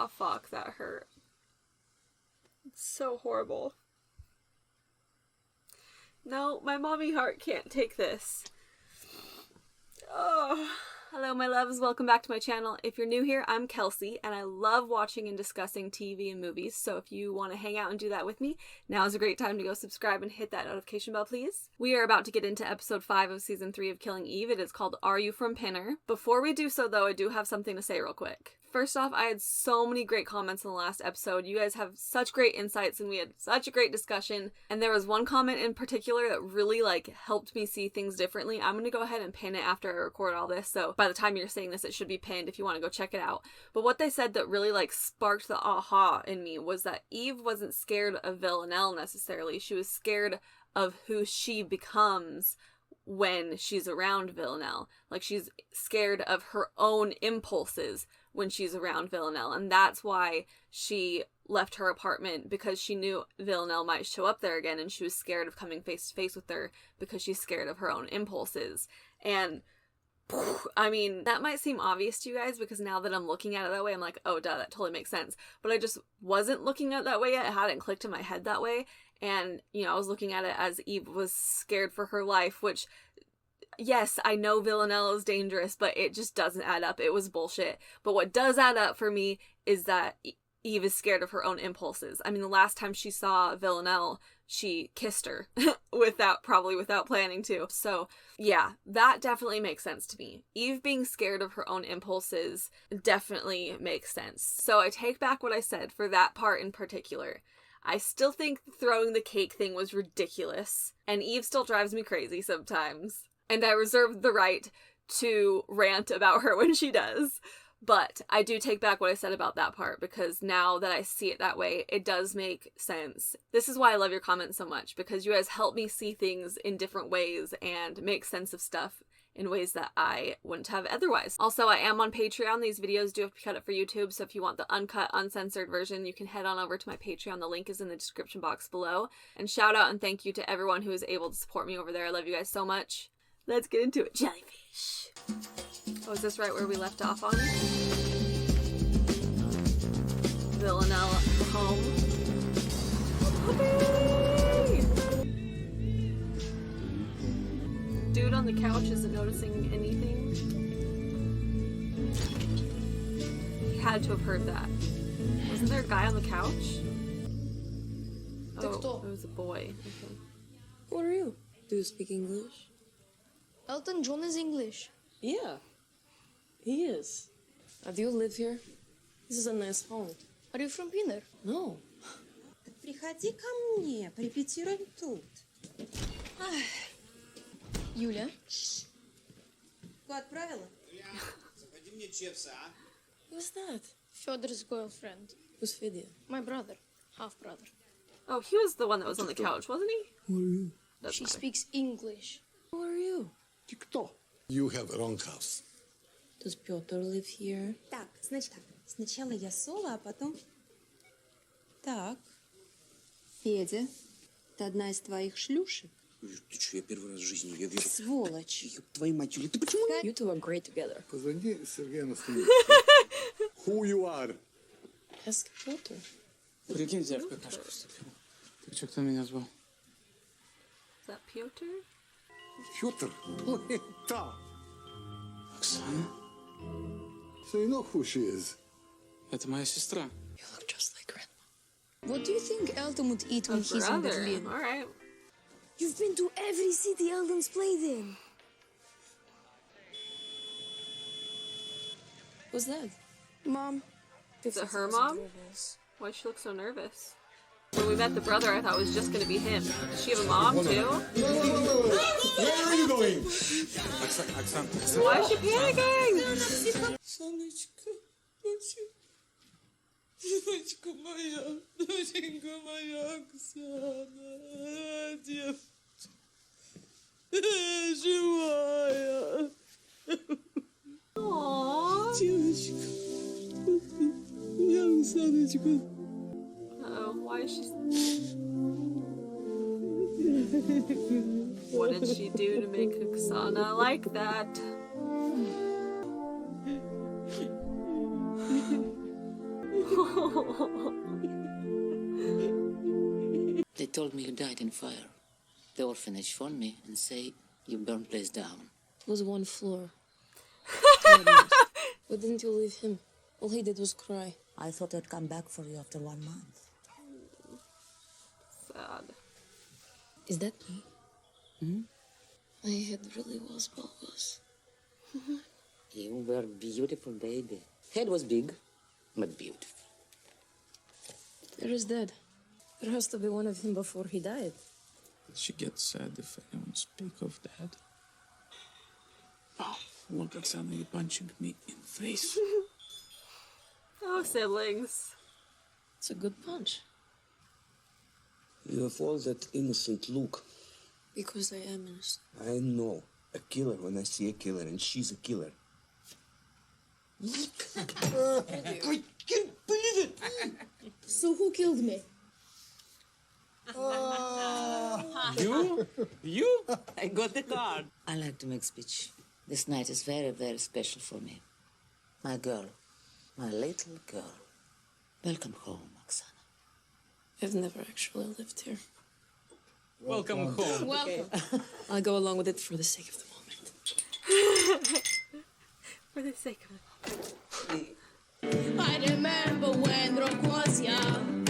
Oh, fuck, that hurt. It's so horrible. No, my mommy heart can't take this. Oh. Hello, my loves. Welcome back to my channel. If you're new here, I'm Kelsey, and I love watching and discussing TV and movies, so if you want to hang out and do that with me, now is a great time to go subscribe and hit that notification bell, please. We are about to get into episode 5 of season 3 of Killing Eve. It is called Are You From Pinner? Before we do so, though, I do have something to say real quick. First off, I had so many great comments in the last episode. You guys have such great insights, and we had such a great discussion. And there was one comment in particular that really, helped me see things differently. I'm gonna go ahead and pin it after I record all this, so by the time you're seeing this, it should be pinned if you want to go check it out. But what they said that really, sparked the aha in me was that Eve wasn't scared of Villanelle necessarily. She was scared of who she becomes when she's around Villanelle. She's scared of her own impulses when she's around Villanelle, and that's why she left her apartment, because she knew Villanelle might show up there again, and she was scared of coming face to face with her because she's scared of her own impulses. And I mean, that might seem obvious to you guys, because now that I'm looking at it that way, I'm like, oh duh, that totally makes sense. But I just wasn't looking at it that way yet. It hadn't clicked in my head that way. And, I was looking at it as Eve was scared for her life, which, yes, I know Villanelle is dangerous, but it just doesn't add up. It was bullshit. But what does add up for me is that Eve is scared of her own impulses. I mean, the last time she saw Villanelle, she kissed her probably without planning to. So yeah, that definitely makes sense to me. Eve being scared of her own impulses definitely makes sense. So I take back what I said for that part in particular. I still think throwing the cake thing was ridiculous, and Eve still drives me crazy sometimes. And I reserve the right to rant about her when she does. But I do take back what I said about that part, because now that I see it that way, it does make sense. This is why I love your comments so much, because you guys help me see things in different ways and make sense of stuff in ways that I wouldn't have otherwise. Also, I am on Patreon. These videos do have to be cut up for YouTube, so if you want the uncut, uncensored version, you can head on over to my Patreon. The link is in the description box below. And shout out and thank you to everyone who is able to support me over there. I love you guys so much. Let's get into it. Jellyfish. Oh, is this right where we left off on? Villanelle home. Puppy! Dude on the couch isn't noticing anything. He had to have heard that. Wasn't there a guy on the couch? Oh, it was a boy. Okay. What are you? Do you speak English? Elton John is English. Yeah, he is. Do you live here? This is a nice home. Are you from Pinner? No. Приходи ко мне, порепетируем тут. Юля? Кто отправила? Заходи мне чепса, а? Who's that? Fedor's girlfriend. Who's Fedya? My brother. Half-brother. Oh, he was the one that was on the couch, wasn't he? Who are you? Doesn't She matter. speaks English. Who are you? Ты кто? You have a wrong house. Does Piotr live here? Так, значит так. Сначала я соло, а потом... Так. Федя, ты одна из твоих шлюшек? Ты что, я первый раз в жизни ее вижу. Сволочь. Ёб твою мать, Юля, ты почему... You two are great together. Позвони Сергею Анастасовичу. Who you are? Ask Piotr. Прикинь, тебя в какашку вступил. Так что, кто меня звал? Is that Piotr? Петр? Это. Оксана? So you know who she is? Это моя сестра. You look just like grandma. What do you think Elton would eat when A he's in brother. Berlin? Alright. You've been to every city Elton's played in. Who's that? Mom. Is it her mom? Why does she look so nervous? When we met the brother, I thought it was just gonna be him. Does she have a mom, too? Where are you going? Оксана. Why is she panicking? Сонечка, дочка моя, Оксана, девочка, живая. Aww. Девочка, моя Оксаночка. Oh, why is she... What did she do to make Oksana like that? They told me you died in fire. The orphanage phoned me and say you burned place down. It was one floor. 2 months. Why didn't you leave him? All he did was cry. I thought I'd come back for you after 1 month. Sad. Is that me? My head really was bulbous. You were beautiful, baby. Head was big, but beautiful. There is Dad. There has to be one of him before he died. She gets sad if anyone speak of Dad. Oh, look at somebody punching me in face. Oh, siblings. It's a good punch. You have all that innocent look. Because I am innocent. I know. A killer when I see a killer, and she's a killer. I can't believe it! So who killed me? You? You? I got the card. I like to make speech. This night is very, very special for me. My girl. My little girl. Welcome home, Oksana. I've never actually lived here. Welcome home. Welcome. I'll go along with it for the sake of the moment. For the sake of it. I remember when Rock was young.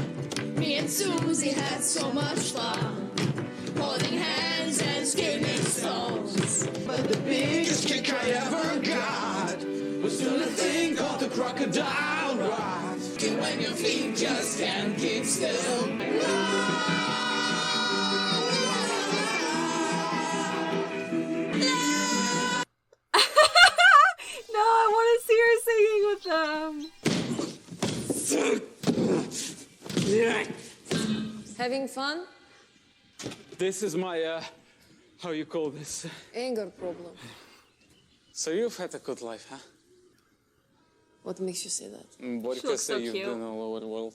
Me and Susie had so much fun, holding hands and skipping stones. But the biggest kick I ever got was doing a thing called the crocodile ride. And when your feet just can't keep still. No, I want to see her singing with them. Having fun? This is my, how you call this? Anger problem. So you've had a good life, huh? What makes you say that? Borka looks so say you've cute. been all over the world.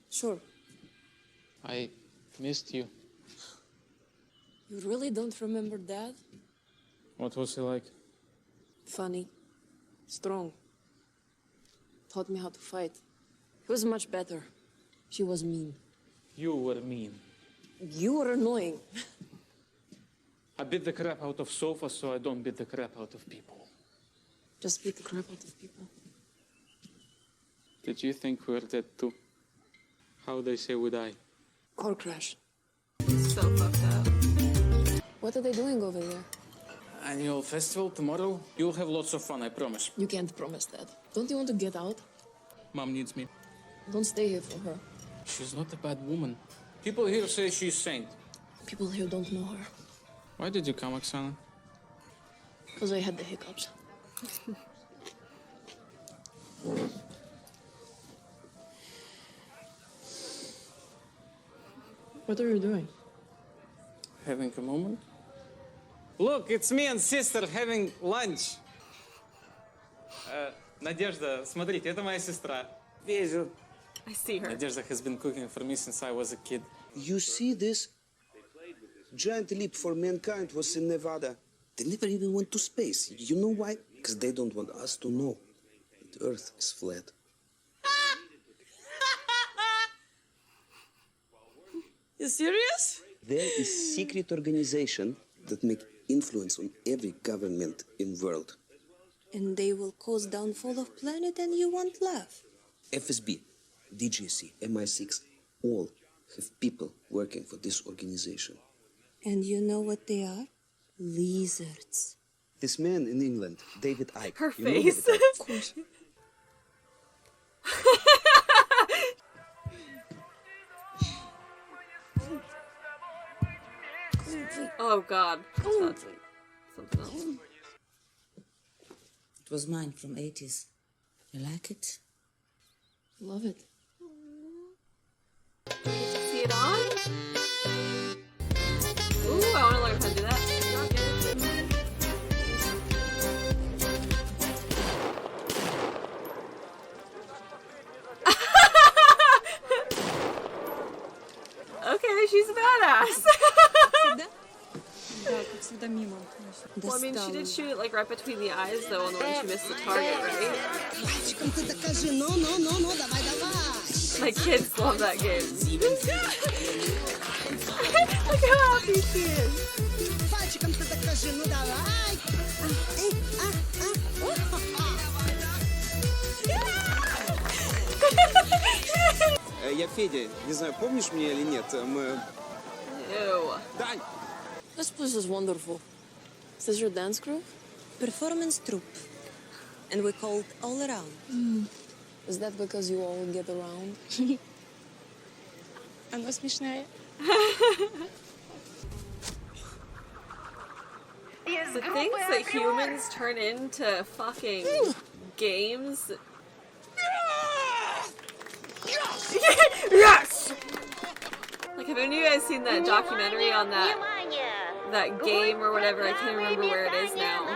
Sure. I missed you. You really don't remember Dad? What was he like? Funny. Strong. Taught me how to fight. He was much better. She was mean. You were mean. You were annoying. I beat the crap out of Sofa so I don't beat the crap out of people. Just beat the crap out of people. Did you think we were dead too? How they say we die? Car crash. So fucked up. What are they doing over there? Annual festival tomorrow. You'll have lots of fun, I promise. You can't promise that. Don't you want to get out? Mom needs me. Don't stay here for her. She's not a bad woman. People here say she's saint. People here don't know her. Why did you come, Oksana? Because I had the hiccups. What are you doing? Having a moment? Look, it's me and sister having lunch. Надежда, смотрите, это моя сестра. Вижу. I see her. Надежда has been cooking for me since I was a kid. You see this? Giant leap for mankind was in Nevada. They never even went to space. You know why? Because they don't want us to know that Earth is flat. You serious? There is secret organization that make influence on every government in world. And they will cause downfall of planet and you won't laugh. FSB, DGC, MI6, all have people working for this organization. And you know what they are? Lizards. This man in England, David Icke. Her you know face. David Icke? Of course. Oh god. That's something else. It was mine from 80s. You like it? Love it. See it on? Ooh, I want to learn how to do that. Not good. Okay, she's a badass. Well, I mean, she did shoot it like right between the eyes, though, on the one she missed the target, right? Мальчикам ты докажи, ну, давай. My kids love that game. Look how happy she is. Я Федя. Не знаю, помнишь меня или нет? Мы... Ew. Дань! This place is wonderful. Is this your dance group? Performance troupe. And we called all around. Is that because you all get around? Она смешная. The things that humans turn into fucking games. Yes! Like, have any of you guys seen that documentary on that game or whatever? I can't remember where it is now.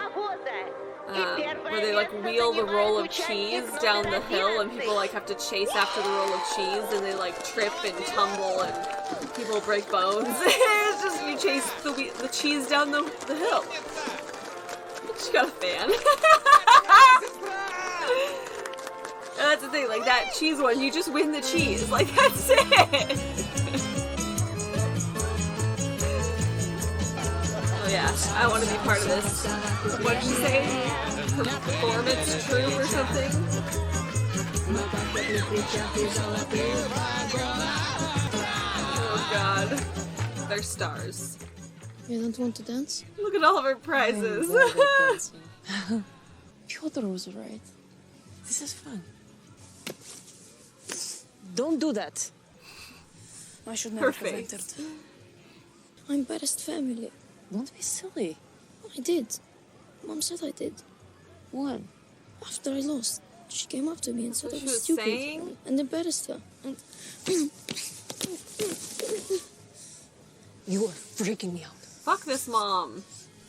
Where they like wheel the roll of cheese down the hill and people like have to chase after the roll of cheese and they like trip and tumble and people break bones. It's just you chase the cheese down the hill. She got a fan. And that's the thing, like that cheese one, you just win the cheese. Like that's it. Oh yeah, I want to be part of this. What did you say? Performance troupe or something? Oh god. They're stars. You don't want to dance? Look at all of her prizes. Piotr was right. This is fun. Don't do that. I should never have entered. I'm best family. Don't be silly. I did. Mom said I did. When? After I lost. She came up to me and said I was stupid. Saying? And embarrassed her. And you are freaking me out. Fuck this mom.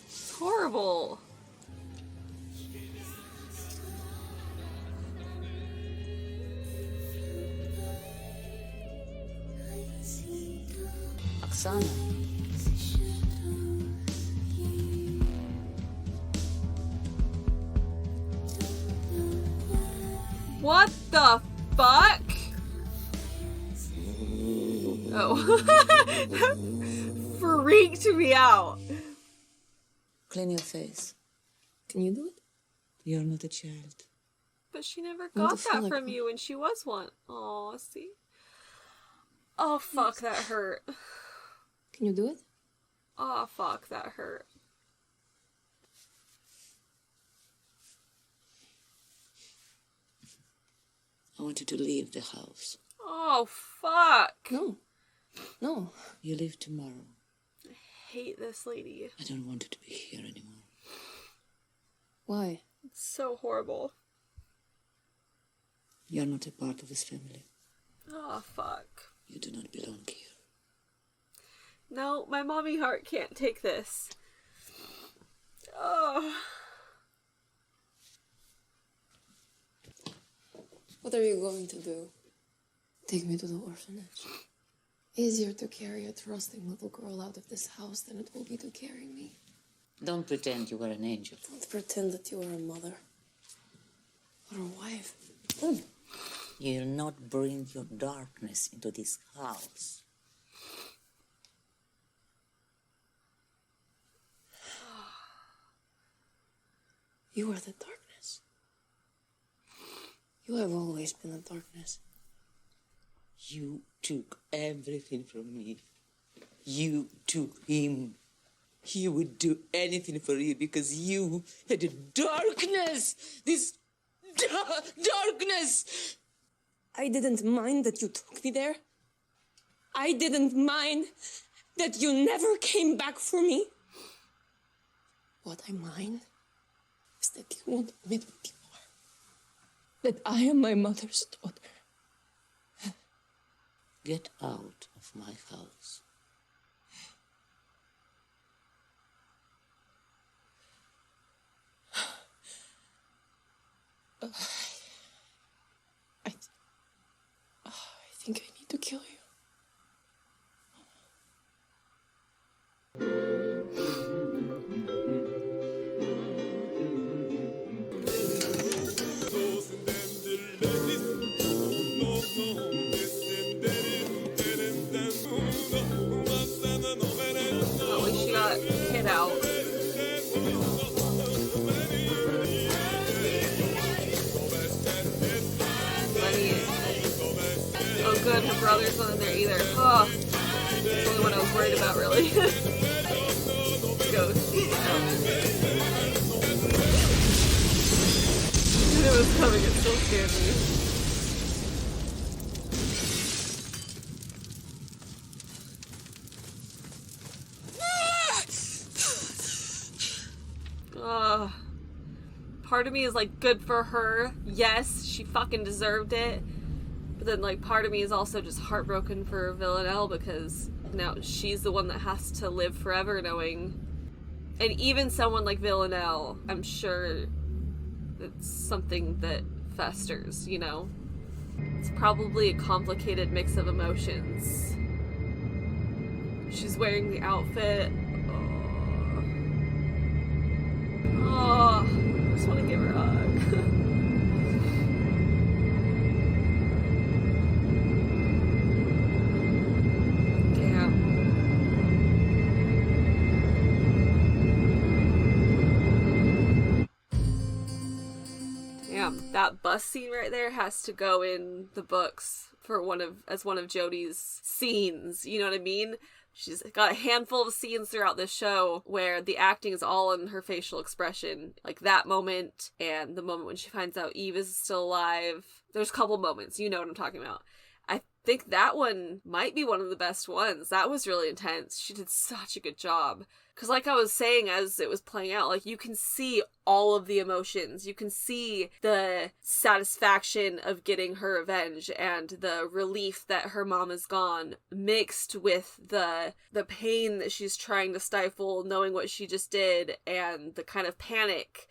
It's horrible. Oksana. What the fuck? Oh. Freaked me out. Clean your face. Can you do it? You're not a child. But she never Not got to feel that like from that. you when she was one. Oh, see? Oh, fuck, that hurt. Can you do it? Oh, fuck, that hurt. I want you to leave the house. Oh, fuck. No. No. You leave tomorrow. I hate this lady. I don't want you to be here anymore. Why? It's so horrible. You're not a part of this family. Oh, fuck. You do not belong here. No, my mommy heart can't take this. Oh. What are you going to do? Take me to the orphanage. Easier to carry a trusting little girl out of this house than it will be to carry me. Don't pretend you were an angel. Don't pretend that you are a mother. Or a wife. You'll not bring your darkness into this house. You are the darkness. You have always been the darkness. You took everything from me. You took him. He would do anything for you because you had a darkness. This darkness. I didn't mind that you took me there. I didn't mind that you never came back for me. What I mind is that you won't admit what you are. That I am my mother's daughter. Get out of my house. I think I need to kill you. there's none in there either. Oh, that's the only one I was worried about, really. Ghost. It was coming, it still scared me. Part of me is like, good for her. Yes, she fucking deserved it. But then, like, part of me is also just heartbroken for Villanelle because now she's the one that has to live forever knowing. And even someone like Villanelle, I'm sure it's something that festers, you know? It's probably a complicated mix of emotions. She's wearing the outfit. Oh, I just want to give her a hug. Damn, that bus scene right there has to go in the books for one of Jodie's scenes. You know what I mean? She's got a handful of scenes throughout this show where the acting is all in her facial expression. Like that moment and the moment when she finds out Eve is still alive. There's a couple moments, you know what I'm talking about. I think that one might be one of the best ones. That was really intense. She did such a good job. Because like I was saying as it was playing out, like you can see all of the emotions. You can see the satisfaction of getting her revenge and the relief that her mom is gone mixed with the pain that she's trying to stifle knowing what she just did and the kind of panic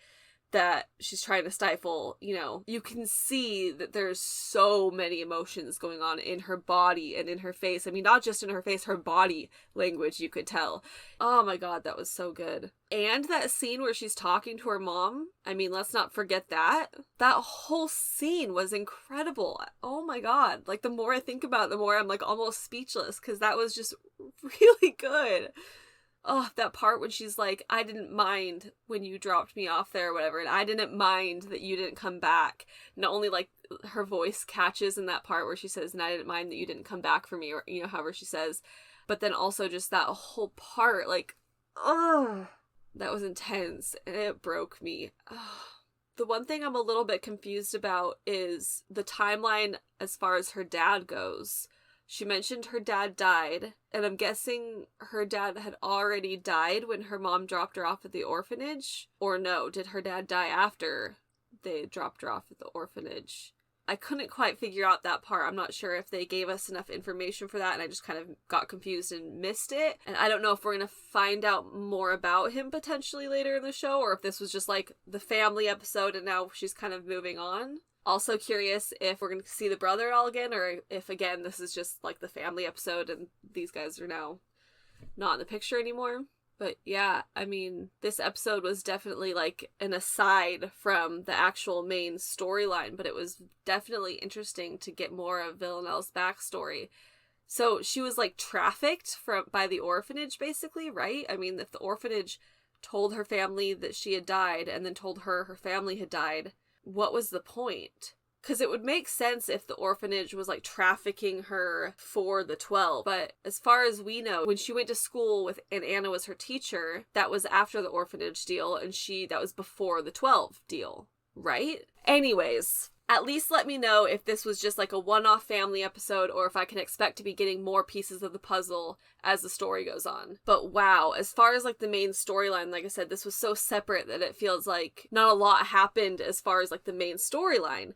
that she's trying to stifle. You know, you can see that there's so many emotions going on in her body and in her face. I mean, not just in her face, her body language, you could tell. Oh my god, that was so good. And that scene where she's talking to her mom, I mean, let's not forget that. That whole scene was incredible. Oh my god. Like, the more I think about it, the more I'm, like, almost speechless, because that was just really good. Oh, that part when she's like, I didn't mind when you dropped me off there or whatever, and I didn't mind that you didn't come back. Not only, like, her voice catches in that part where she says, and I didn't mind that you didn't come back for me, or, you know, however she says, but then also just that whole part, like, oh, that was intense, and it broke me. Oh. The one thing I'm a little bit confused about is the timeline as far as her dad goes. She mentioned her dad died, and I'm guessing her dad had already died when her mom dropped her off at the orphanage? Or no, did her dad die after they dropped her off at the orphanage? I couldn't quite figure out that part. I'm not sure if they gave us enough information for that, and I just kind of got confused and missed it. And I don't know if we're going to find out more about him potentially later in the show, or if this was just like the family episode and now she's kind of moving on. Also curious if we're going to see the brother at all again, or if, again, this is just, like, the family episode and these guys are now not in the picture anymore. But, yeah, I mean, this episode was definitely, like, an aside from the actual main storyline, but it was definitely interesting to get more of Villanelle's backstory. So, she was, like, trafficked by the orphanage, basically, right? I mean, if the orphanage told her family that she had died and then told her family had died, what was the point? Because it would make sense if the orphanage was, like, trafficking her for the 12. But as far as we know, when she went to school and Anna was her teacher, that was after the orphanage deal, and that was before the 12 deal, right? Anyways, at least let me know if this was just, like, a one-off family episode, or if I can expect to be getting more pieces of the puzzle as the story goes on. But wow, as far as, like, the main storyline, like I said, this was so separate that it feels like not a lot happened as far as, like, the main storyline.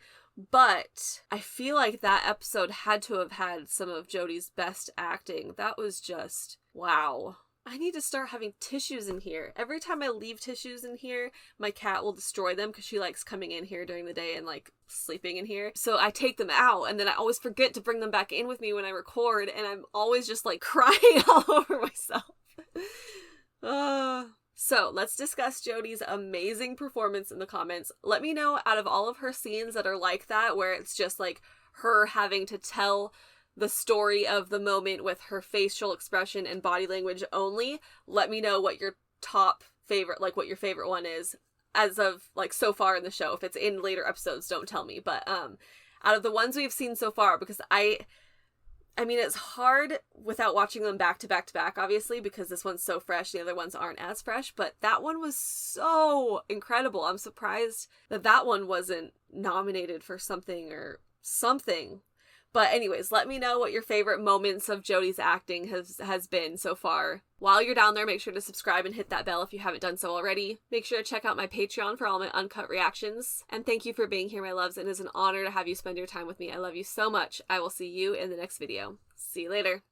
But I feel like that episode had to have had some of Jodie's best acting. That was just, wow. I need to start having tissues in here. Every time I leave tissues in here, my cat will destroy them because she likes coming in here during the day and, like, sleeping in here. So I take them out, and then I always forget to bring them back in with me when I record, and I'm always just, like, crying all over myself. So let's discuss Jodie's amazing performance in the comments. Let me know, out of all of her scenes that are like that, where it's just, like, her having to tell the story of the moment with her facial expression and body language only, let me know what your top favorite, like, what your favorite one is as of, like, so far in the show. If it's in later episodes, don't tell me. But out of the ones we've seen so far, because I I mean, it's hard without watching them back to back to back, obviously, because this one's so fresh, the other ones aren't as fresh, but that one was so incredible. I'm surprised that that one wasn't nominated for something or something. But anyways, let me know what your favorite moments of Jodie's acting has been so far. While you're down there, make sure to subscribe and hit that bell if you haven't done so already. Make sure to check out my Patreon for all my uncut reactions. And thank you for being here, my loves. It is an honor to have you spend your time with me. I love you so much. I will see you in the next video. See you later.